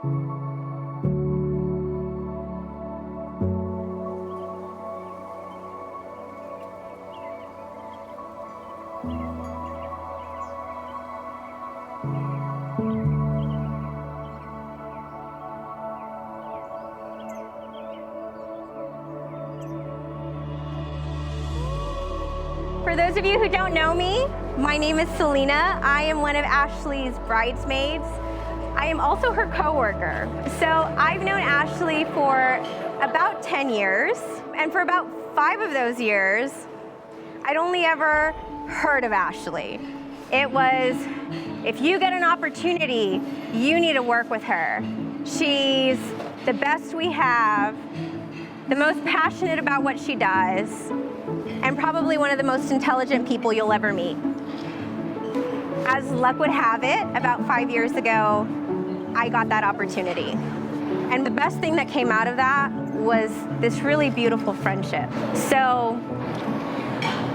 For those of you who don't know me, my name is Selena. I am one of Ashley's bridesmaids. I am also her coworker. So I've known Ashley for about 10 years, and for about 5 of those years, I'd only ever heard of Ashley. It was, if you get an opportunity, you need to work with her. She's the best we have, the most passionate about what she does, and probably one of the most intelligent people you'll ever meet. As luck would have it, about 5 years ago, I got that opportunity. And the best thing that came out of that was this really beautiful friendship. So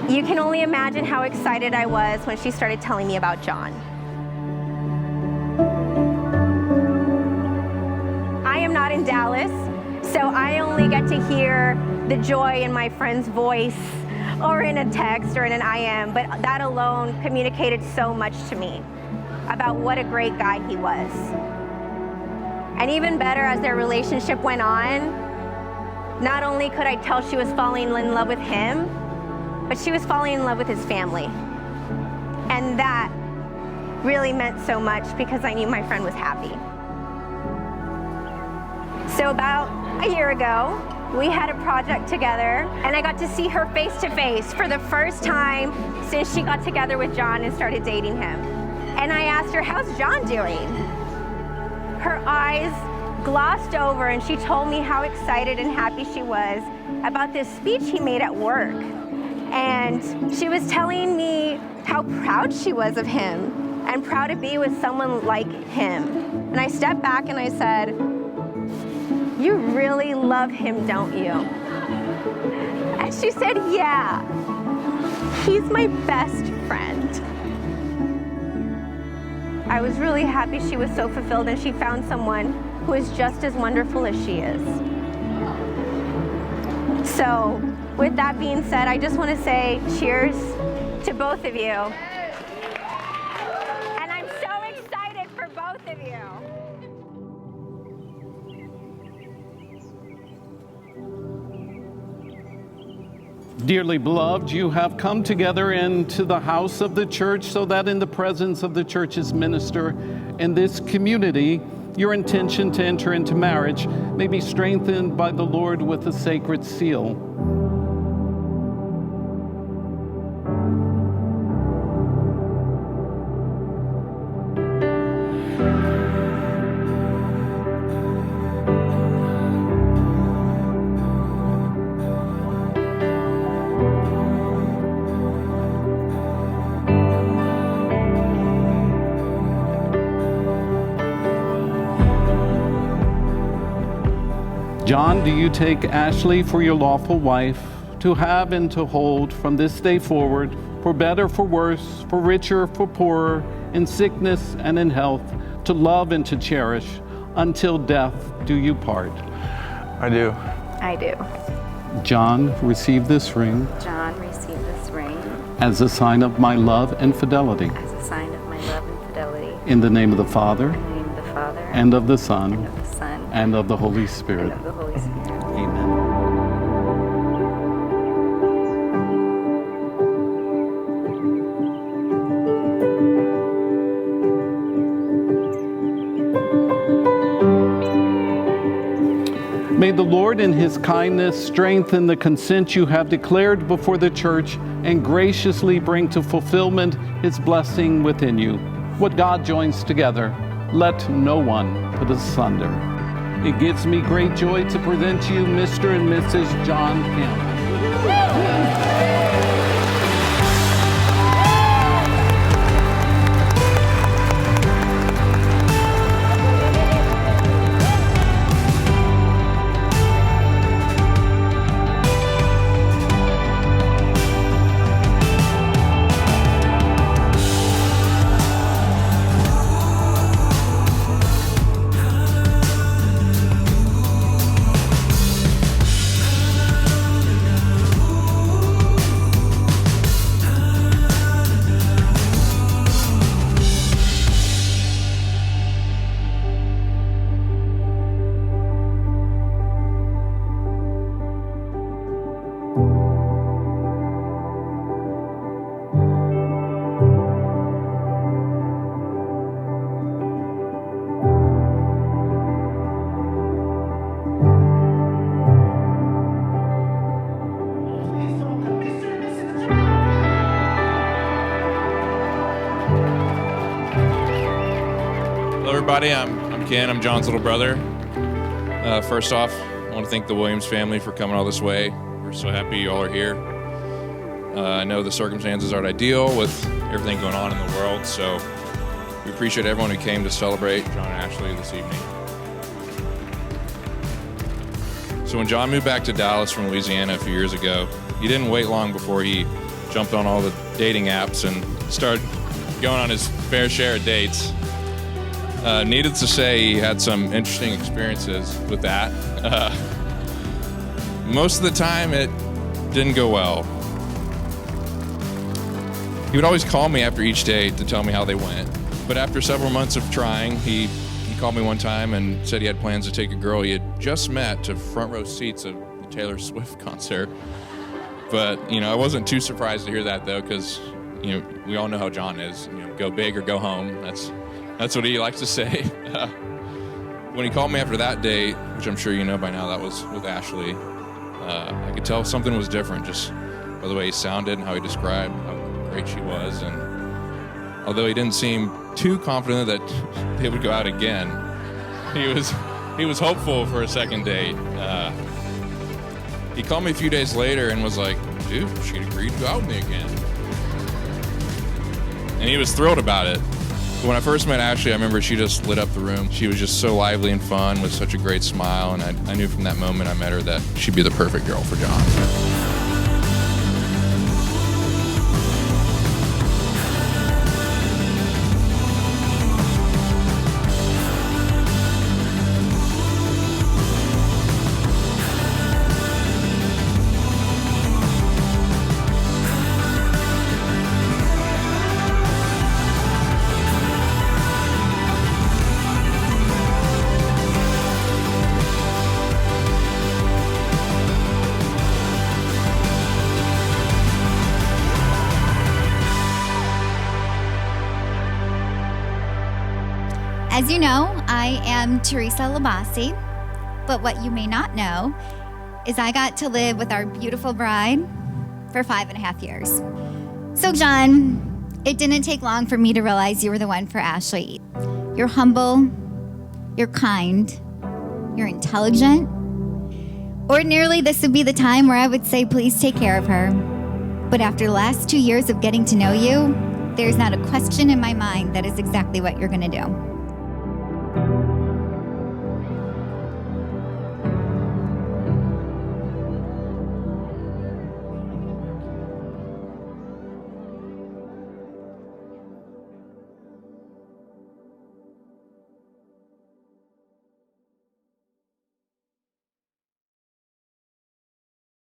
you can only imagine how excited I was when she started telling me about John. I am not in Dallas, so I only get to hear the joy in my friend's voice or in a text or in an IM, but that alone communicated so much to me about what a great guy he was. And even better, as their relationship went on, not only could I tell she was falling in love with him, but she was falling in love with his family. And that really meant so much because I knew my friend was happy. So about a year ago, we had a project together, and I got to see her face to face for the first time since she got together with John and started dating him. And I asked her, how's John doing? Her eyes glossed over, and she told me how excited and happy she was about this speech he made at work. And she was telling me how proud she was of him and proud to be with someone like him. And I stepped back and I said, you really love him, don't you? And she said, yeah, he's my best friend. I was really happy she was so fulfilled and she found someone who is just as wonderful as she is. So with that being said, I just want to say cheers to both of you. And I'm so excited for both of you. Dearly beloved, you have come together into the house of the church so that in the presence of the church's minister in this community, your intention to enter into marriage may be strengthened by the Lord with a sacred seal. John, do you take Ashley for your lawful wife, to have and to hold from this day forward, for better, for worse, for richer, for poorer, in sickness and in health, to love and to cherish, until death do you part? I do. I do. John, receive this ring. John, receive this ring. As a sign of my love and fidelity. As a sign of my love and fidelity. In the name of the Father. In the name of the Father. And of the Son. And of the Son. And of the Holy Spirit. And of the Holy Spirit. Amen. May the Lord in his kindness strengthen the consent you have declared before the church and graciously bring to fulfillment his blessing within you. What God joins together, let no one put asunder. It gives me great joy to present to you Mr. and Mrs. John Campbell. Hello, everybody. I'm Ken. I'm John's little brother. First off, I want to thank the Williams family for coming all this way. We're so happy you all are here. I know the circumstances aren't ideal with everything going on in the world, so we appreciate everyone who came to celebrate John and Ashley this evening. So when John moved back to Dallas from Louisiana a few years ago, he didn't wait long before he jumped on all the dating apps and started going on his fair share of dates. Needless to say, he had some interesting experiences with that. Most of the time, it didn't go well. He would always call me after each date to tell me how they went. But after several months of trying, he called me one time and said he had plans to take a girl he had just met to front row seats of the Taylor Swift concert. But, I wasn't too surprised to hear that, though, because, we all know how John is. Go big or go home. That's what he likes to say. When he called me after that date, which I'm sure you know by now, that was with Ashley, I could tell something was different just by the way he sounded and how he described how great she was. And although he didn't seem too confident that they would go out again, he was hopeful for a second date. He called me a few days later and was like, dude, she'd agreed to go out with me again. And he was thrilled about it. But when I first met Ashley, I remember she just lit up the room. She was just so lively and fun with such a great smile, and I knew from that moment I met her that she'd be the perfect girl for John. As you know, I am Teresa Labasi, but what you may not know is I got to live with our beautiful bride for 5.5 years. So John, it didn't take long for me to realize you were the one for Ashley. You're humble, you're kind, you're intelligent. Ordinarily, this would be the time where I would say, please take care of her. But after the last 2 years of getting to know you, there's not a question in my mind that is exactly what you're gonna do.